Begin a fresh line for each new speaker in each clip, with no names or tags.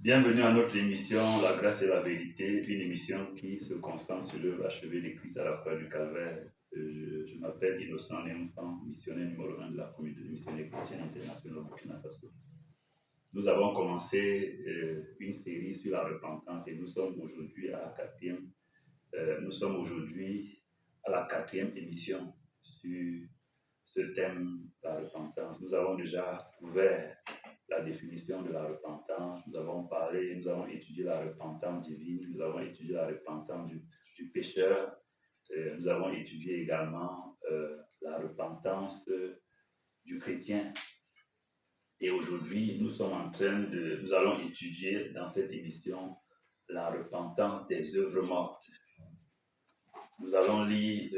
Bienvenue à notre émission La grâce et la vérité, une émission qui se concentre sur l'œuvre achevée de Christ à la croix du Calvaire. Je m'appelle Innocent Léonfant, missionnaire numéro 1 de la communauté missionnaire chrétienne internationale au Burkina Faso. Nous avons commencé une série sur la repentance et nous sommes aujourd'hui à la quatrième émission sur ce thème, la repentance. Nous avons déjà ouvert la définition de la repentance, nous avons étudié la repentance divine, nous avons étudié la repentance du pécheur, nous avons étudié également la repentance du chrétien. Et aujourd'hui, nous allons étudier dans cette émission la repentance des œuvres mortes. Nous allons lire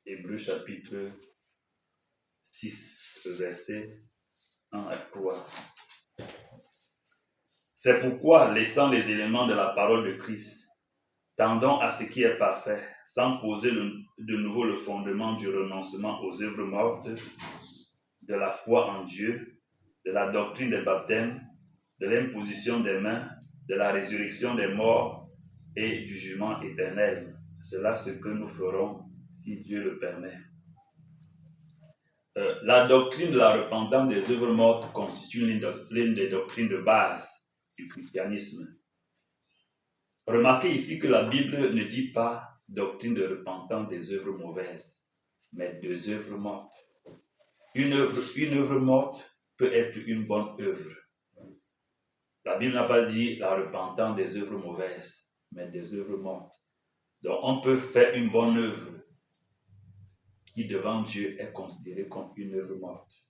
Hébreux chapitre 6, versets 1 à 3. C'est pourquoi, laissant les éléments de la parole de Christ, tendons à ce qui est parfait, sans poser de nouveau le fondement du renoncement aux œuvres mortes, de la foi en Dieu, de la doctrine des baptêmes, de l'imposition des mains, de la résurrection des morts et du jugement éternel. C'est là ce que nous ferons si Dieu le permet. La doctrine de la repentance des œuvres mortes constitue l'une des doctrines de base du christianisme. Remarquez ici que la Bible ne dit pas doctrine de repentance des œuvres mauvaises, mais des œuvres mortes. Une œuvre morte peut être une bonne œuvre. La Bible n'a pas dit la repentance des œuvres mauvaises, mais des œuvres mortes. Donc on peut faire une bonne œuvre qui devant Dieu est considérée comme une œuvre morte.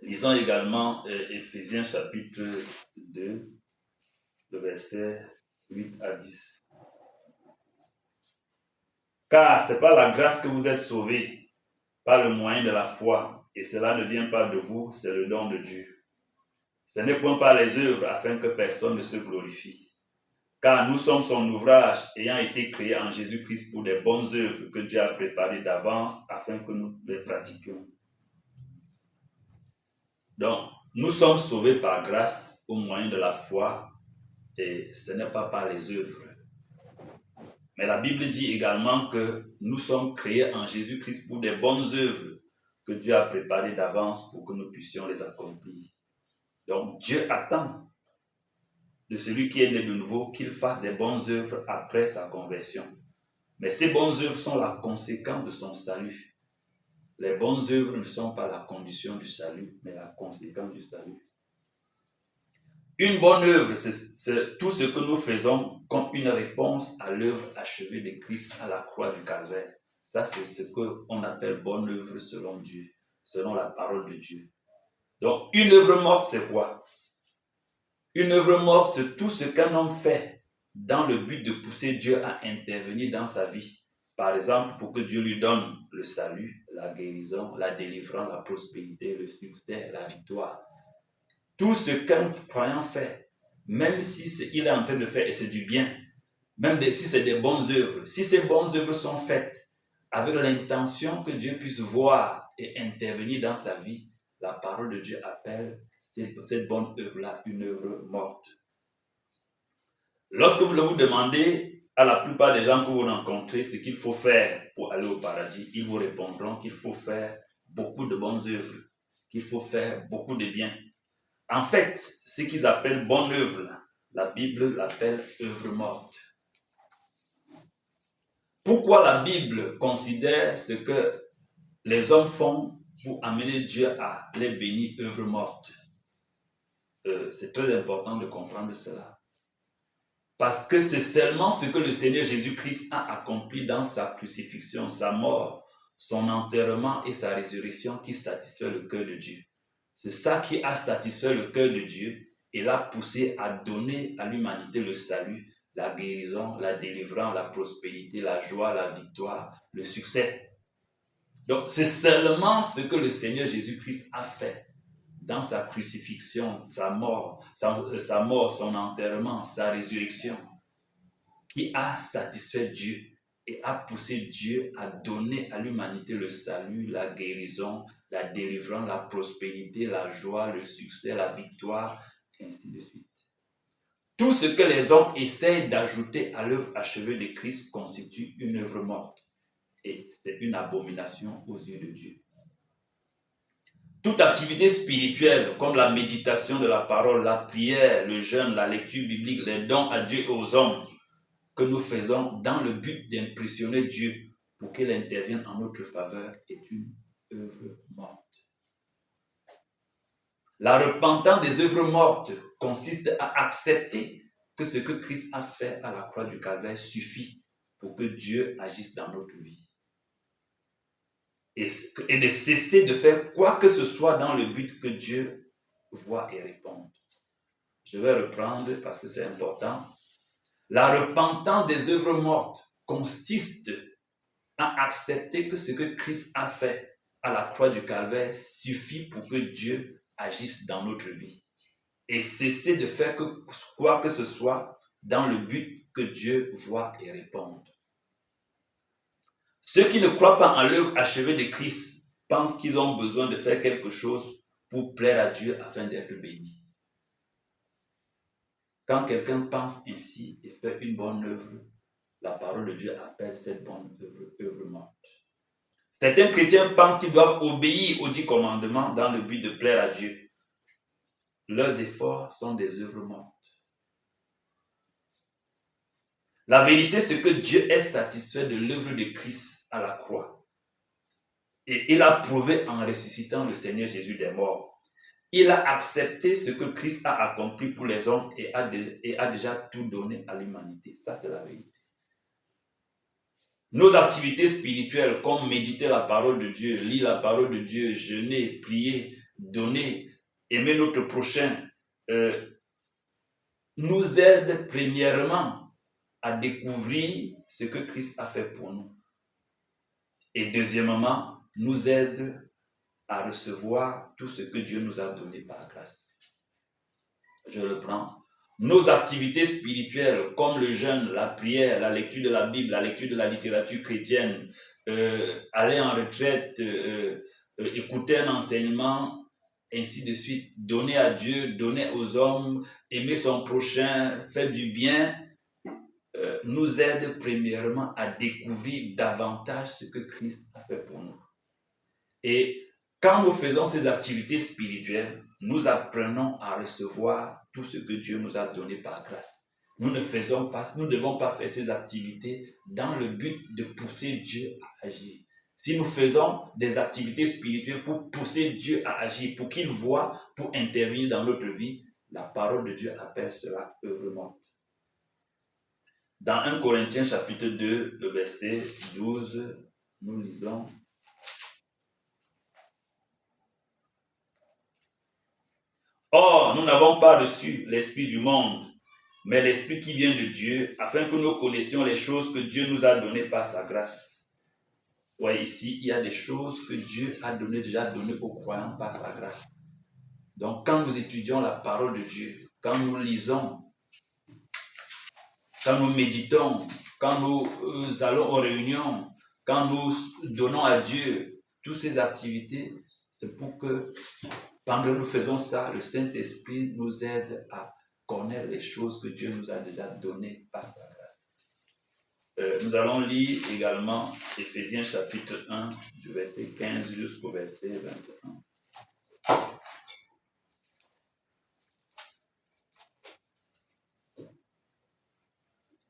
Lisons également Éphésiens chapitre 2, le verset 8 à 10. Car c'est par la grâce que vous êtes sauvés, par le moyen de la foi, et cela ne vient pas de vous, c'est le don de Dieu. Ce n'est point par les œuvres afin que personne ne se glorifie. Car nous sommes son ouvrage, ayant été créés en Jésus-Christ pour des bonnes œuvres que Dieu a préparées d'avance afin que nous les pratiquions. Donc, nous sommes sauvés par grâce au moyen de la foi et ce n'est pas par les œuvres. Mais la Bible dit également que nous sommes créés en Jésus-Christ pour des bonnes œuvres que Dieu a préparées d'avance pour que nous puissions les accomplir. Donc, Dieu attend de celui qui est né de nouveau qu'il fasse des bonnes œuvres après sa conversion. Mais ces bonnes œuvres sont la conséquence de son salut. Les bonnes œuvres ne sont pas la condition du salut, mais la conséquence du salut. Une bonne œuvre, c'est tout ce que nous faisons comme une réponse à l'œuvre achevée de Christ à la croix du Calvaire. Ça, c'est ce qu'on appelle bonne œuvre selon Dieu, selon la parole de Dieu. Donc, une œuvre morte, c'est quoi? Une œuvre morte, c'est tout ce qu'un homme fait dans le but de pousser Dieu à intervenir dans sa vie. Par exemple, pour que Dieu lui donne le salut, la guérison, la délivrance, la prospérité, le succès, la victoire. Tout ce qu'un croyant fait, même si il est en train de faire et c'est du bien, même si c'est des bonnes œuvres, si ces bonnes œuvres sont faites avec l'intention que Dieu puisse voir et intervenir dans sa vie, la parole de Dieu appelle cette bonne œuvre-là une œuvre morte. Lorsque vous vous demandez à la plupart des gens que vous rencontrez ce qu'il faut faire pour aller au paradis, ils vous répondront qu'il faut faire beaucoup de bonnes œuvres, qu'il faut faire beaucoup de bien. En fait, ce qu'ils appellent bonne œuvre, la Bible l'appelle œuvre morte. Pourquoi la Bible considère ce que les hommes font pour amener Dieu à les bénir œuvre morte? C'est très important de comprendre cela. Parce que c'est seulement ce que le Seigneur Jésus-Christ a accompli dans sa crucifixion, sa mort, son enterrement et sa résurrection qui satisfait le cœur de Dieu. C'est ça qui a satisfait le cœur de Dieu et l'a poussé à donner à l'humanité le salut, la guérison, la délivrance, la prospérité, la joie, la victoire, le succès. Donc, c'est seulement ce que le Seigneur Jésus-Christ a fait dans sa crucifixion, sa mort, son enterrement, sa résurrection, qui a satisfait Dieu et a poussé Dieu à donner à l'humanité le salut, la guérison, la délivrance, la prospérité, la joie, le succès, la victoire, ainsi de suite. Tout ce que les hommes essayent d'ajouter à l'œuvre achevée de Christ constitue une œuvre morte et c'est une abomination aux yeux de Dieu. Toute activité spirituelle comme la méditation de la parole, la prière, le jeûne, la lecture biblique, les dons à Dieu et aux hommes que nous faisons dans le but d'impressionner Dieu pour qu'il intervienne en notre faveur est une œuvre morte. La repentance des œuvres mortes consiste à accepter que ce que Christ a fait à la croix du Calvaire suffit pour que Dieu agisse dans notre vie. Et de cesser de faire quoi que ce soit dans le but que Dieu voit et réponde. Je vais reprendre parce que c'est important. La repentance des œuvres mortes consiste à accepter que ce que Christ a fait à la croix du Calvaire suffit pour que Dieu agisse dans notre vie. Et cesser de faire quoi que ce soit dans le but que Dieu voit et réponde. Ceux qui ne croient pas en l'œuvre achevée de Christ pensent qu'ils ont besoin de faire quelque chose pour plaire à Dieu afin d'être bénis. Quand quelqu'un pense ainsi et fait une bonne œuvre, la parole de Dieu appelle cette bonne œuvre morte. Certains chrétiens pensent qu'ils doivent obéir aux 10 commandements dans le but de plaire à Dieu. Leurs efforts sont des œuvres mortes. La vérité, c'est que Dieu est satisfait de l'œuvre de Christ à la croix. Et il a prouvé en ressuscitant le Seigneur Jésus des morts. Il a accepté ce que Christ a accompli pour les hommes et a déjà tout donné à l'humanité. Ça, c'est la vérité. Nos activités spirituelles, comme méditer la parole de Dieu, lire la parole de Dieu, jeûner, prier, donner, aimer notre prochain, nous aident premièrement à découvrir ce que Christ a fait pour nous. Et deuxièmement, nous aident à recevoir tout ce que Dieu nous a donné par grâce. Je reprends. Nos activités spirituelles comme le jeûne, la prière, la lecture de la Bible, la lecture de la littérature chrétienne, aller en retraite, écouter un enseignement, ainsi de suite, donner à Dieu, donner aux hommes, aimer son prochain, faire du bien, nous aide premièrement à découvrir davantage ce que Christ a fait pour nous. Et quand nous faisons ces activités spirituelles, nous apprenons à recevoir tout ce que Dieu nous a donné par grâce. Nous ne devons pas faire ces activités dans le but de pousser Dieu à agir. Si nous faisons des activités spirituelles pour pousser Dieu à agir, pour qu'il voie, pour intervenir dans notre vie, la parole de Dieu appelle cela œuvre morte. Dans 1 Corinthiens chapitre 2, le verset 12, nous lisons: Or, nous n'avons pas reçu l'esprit du monde, mais l'esprit qui vient de Dieu, afin que nous connaissions les choses que Dieu nous a données par sa grâce. Ouais, ici, il y a des choses que Dieu a déjà données aux croyants par sa grâce. Donc, quand nous étudions la parole de Dieu, quand nous lisons, quand nous méditons, quand nous allons aux réunions, quand nous donnons à Dieu toutes ces activités, c'est pour que pendant que nous faisons ça, le Saint-Esprit nous aide à connaître les choses que Dieu nous a déjà données par sa grâce. Nous allons lire également Éphésiens chapitre 1, du verset 15 jusqu'au verset 21.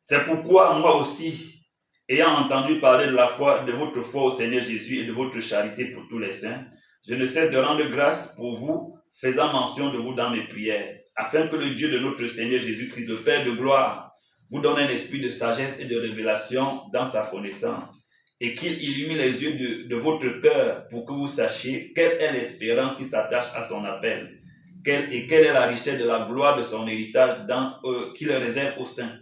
C'est pourquoi moi aussi, ayant entendu parler de votre foi au Seigneur Jésus et de votre charité pour tous les saints, je ne cesse de rendre grâce pour vous, faisant mention de vous dans mes prières, afin que le Dieu de notre Seigneur Jésus-Christ, le Père de gloire, vous donne un esprit de sagesse et de révélation dans sa connaissance, et qu'il illumine les yeux de votre cœur pour que vous sachiez quelle est l'espérance qui s'attache à son appel, quelle est la richesse de la gloire de son héritage qu'il réserve aux saints,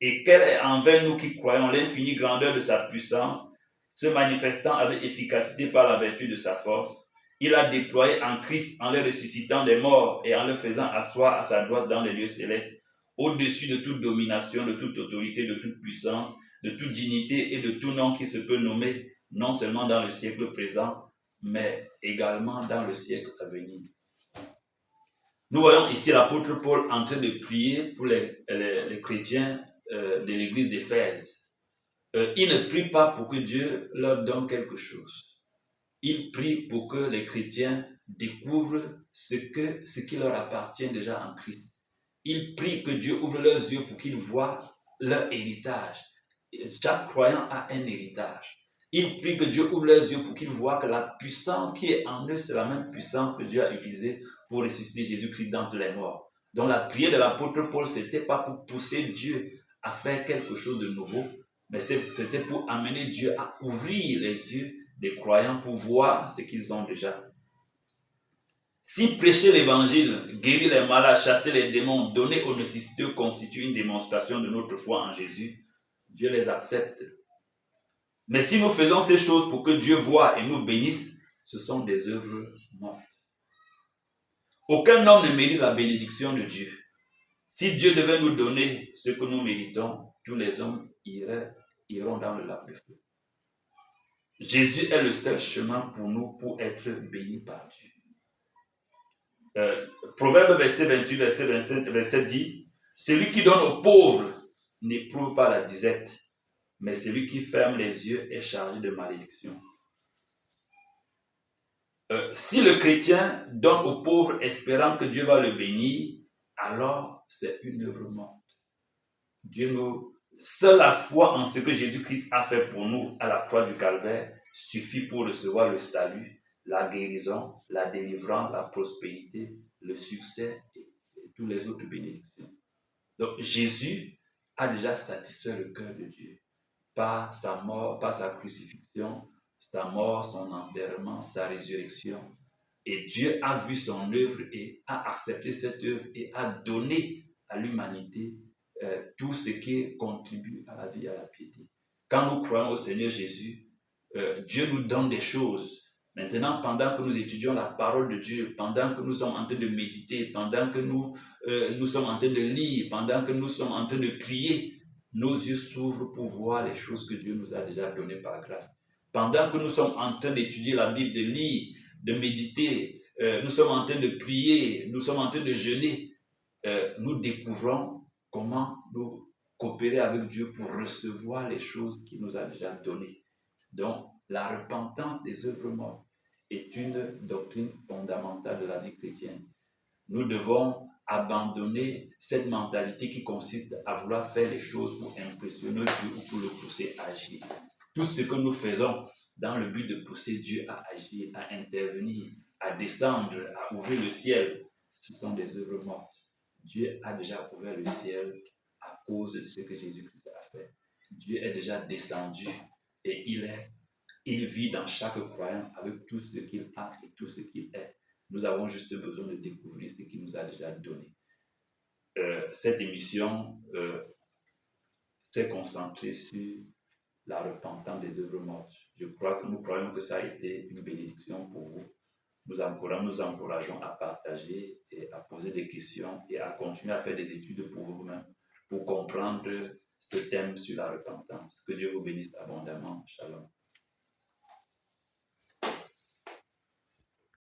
et quelle est envers nous qui croyons l'infinie grandeur de sa puissance, se manifestant avec efficacité par la vertu de sa force. Il a déployé en Christ en le ressuscitant des morts et en le faisant asseoir à sa droite dans les lieux célestes, au-dessus de toute domination, de toute autorité, de toute puissance, de toute dignité et de tout nom qui se peut nommer, non seulement dans le siècle présent, mais également dans le siècle à venir. Nous voyons ici l'apôtre Paul en train de prier pour les chrétiens de l'église d'Éphèse. Il ne prie pas pour que Dieu leur donne quelque chose. Il prie pour que les chrétiens découvrent ce qui leur appartient déjà en Christ. Il prie que Dieu ouvre leurs yeux pour qu'ils voient leur héritage. Chaque croyant a un héritage. Il prie que Dieu ouvre leurs yeux pour qu'ils voient que la puissance qui est en eux, c'est la même puissance que Dieu a utilisée pour ressusciter Jésus-Christ d'entre les morts. Donc la prière de l'apôtre Paul, ce n'était pas pour pousser Dieu à faire quelque chose de nouveau, mais c'était pour amener Dieu à ouvrir les yeux des croyants pour voir ce qu'ils ont déjà. Si prêcher l'évangile, guérir les malades, chasser les démons, donner aux nécessiteux constitue une démonstration de notre foi en Jésus, Dieu les accepte. Mais si nous faisons ces choses pour que Dieu voie et nous bénisse, ce sont des œuvres mortes. Aucun homme ne mérite la bénédiction de Dieu. Si Dieu devait nous donner ce que nous méritons, tous les hommes iront dans le lac de feu. Jésus est le seul chemin pour nous pour être bénis par Dieu. Proverbe verset 28, verset 27 dit, « Celui qui donne aux pauvres n'éprouve pas la disette, mais celui qui ferme les yeux est chargé de malédiction. » Si le chrétien donne aux pauvres espérant que Dieu va le bénir, alors c'est une œuvre morte. Seule la foi en ce que Jésus-Christ a fait pour nous à la croix du Calvaire suffit pour recevoir le salut, la guérison, la délivrance, la prospérité, le succès et toutes les autres bénédictions. Donc Jésus a déjà satisfait le cœur de Dieu par sa mort, par sa crucifixion, sa mort, son enterrement, sa résurrection. Et Dieu a vu son œuvre et a accepté cette œuvre et a donné à l'humanité tout ce qui contribue à la vie et à la piété. Quand nous croyons au Seigneur Jésus, Dieu nous donne des choses. Maintenant, pendant que nous étudions la parole de Dieu, pendant que nous sommes en train de méditer, pendant que nous sommes en train de lire, pendant que nous sommes en train de prier, nos yeux s'ouvrent pour voir les choses que Dieu nous a déjà données par grâce. Pendant que nous sommes en train d'étudier la Bible, de lire, de méditer, nous sommes en train de prier, nous sommes en train de jeûner, nous découvrons comment nous coopérer avec Dieu pour recevoir les choses qu'il nous a déjà données. Donc, la repentance des œuvres mortes est une doctrine fondamentale de la vie chrétienne. Nous devons abandonner cette mentalité qui consiste à vouloir faire les choses pour impressionner Dieu ou pour le pousser à agir. Tout ce que nous faisons dans le but de pousser Dieu à agir, à intervenir, à descendre, à ouvrir le ciel, ce sont des œuvres mortes. Dieu a déjà ouvert le ciel à cause de ce que Jésus-Christ a fait. Dieu est déjà descendu et il vit dans chaque croyant avec tout ce qu'il a et tout ce qu'il est. Nous avons juste besoin de découvrir ce qu'il nous a déjà donné. Cette émission s'est concentrée sur la repentance des œuvres mortes. Nous croyons que ça a été une bénédiction pour vous. Nous encourageons à partager et à poser des questions et à continuer à faire des études pour vous-même, pour comprendre ce thème sur la repentance. Que Dieu vous bénisse abondamment. Shalom.